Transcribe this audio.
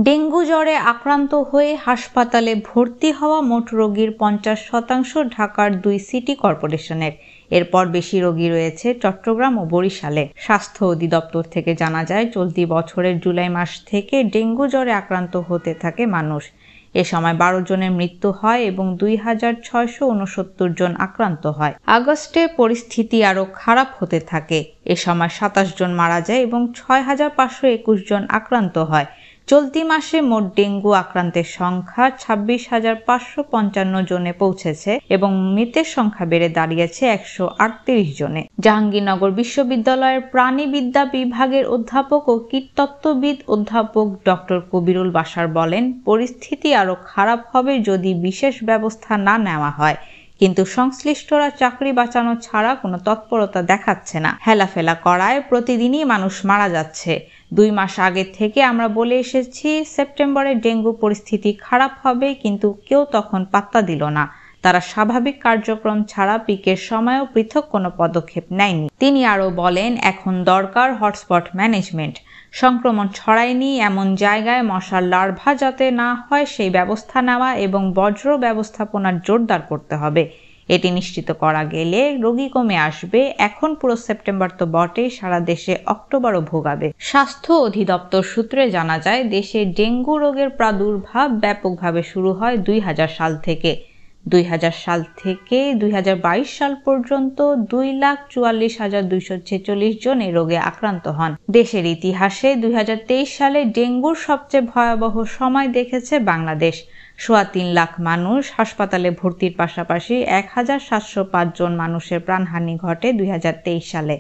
Dengue জ্বরে আক্রান্ত হয়ে হাসপাতালে ভর্তি হওয়া মোট রোগীর 50% ঢাকার 2 সিটি কর্পোরেশনের। এরপর বেশি রোগী রয়েছে চট্টগ্রাম ও বরিশালে। স্বাস্থ্য অধিদপ্তর থেকে জানা যায়, চলতি বছরের জুলাই মাস থেকে ডেঙ্গু জ্বরে আক্রান্ত হতে থাকে মানুষ। এ সময় 12 জনের মৃত্যু হয় এবং 2669 জন আক্রান্ত হয়। আগস্টে পরিস্থিতি আরও খারাপ হতে থাকে। এ সময় 27 জন মারা যায় এবং 6521 জন আক্রান্ত হয়। চলতি মাসে মোট ডেঙ্গু আক্রান্তের সংখ্যা 26,555 জনে পৌঁছেছে এবং মৃতের সংখ্যা বেড়ে দাঁড়িয়েছে 138 জনে। জাহাঙ্গীরনগর বিশ্ববিদ্যালয়ের প্রাণীবিদ্যা বিভাগের অধ্যাপক ও কীটতত্ত্ববিদ অধ্যাপক ডক্টর কবিরুল বাশার বলেন, পরিস্থিতি আরও খারাপ হবে যদি বিশেষ ব্যবস্থা না নেওয়া হয়। কিন্তু সংশ্লিষ্টরা চাকরি বাঁচানো ছাড়া কোনো তৎপরতা দেখাচ্ছে না। হেলাফেলা করায় প্রতিদিনই মানুষ মারা যাচ্ছে। 2 মাস আগে থেকে আমরা বলে এসেছি সেপ্টেম্বরে ডেঙ্গু পরিস্থিতি খারাপ হবে, কিন্তু কেউ তখন পাত্তা দিল না। তারা স্বাভাবিক কার্যক্রম ছাড়া পিকের সময়ও পৃথক কোনো পদক্ষেপ নেয়নি। তিনি আরও বলেন, এখন দরকার হটস্পট ম্যানেজমেন্ট। সংক্রমণ ছড়ায়নি এমন জায়গায় মশার লার্ভা যাতে না হয় সেই ব্যবস্থা নেওয়া এবং বজ্র ব্যবস্থাপনা জোরদার করতে হবে। এটি নিশ্চিত করা গেলে রোগী কমে আসবে। এখন পুরো সেপ্টেম্বর তো বটেই, সারা দেশে অক্টোবরও ভোগাবে। স্বাস্থ্য অধিদপ্তর সূত্রে জানা যায়, দেশে ডেঙ্গু রোগের প্রাদুর্ভাব ব্যাপকভাবে শুরু হয় 2000 সাল থেকে। 2000 সাল থেকে 2022 সাল পর্যন্ত 2,44,246 জন এই রোগে আক্রান্ত হন। দেশের ইতিহাসে 2023 সালে ডেঙ্গুর সবচেয়ে ভয়াবহ সময় দেখেছে বাংলাদেশ। 3.25 লাখ মানুষ হাসপাতালে ভর্তির পাশাপাশি 1705 জন মানুষের প্রাণহানি ঘটে 2023 সালে।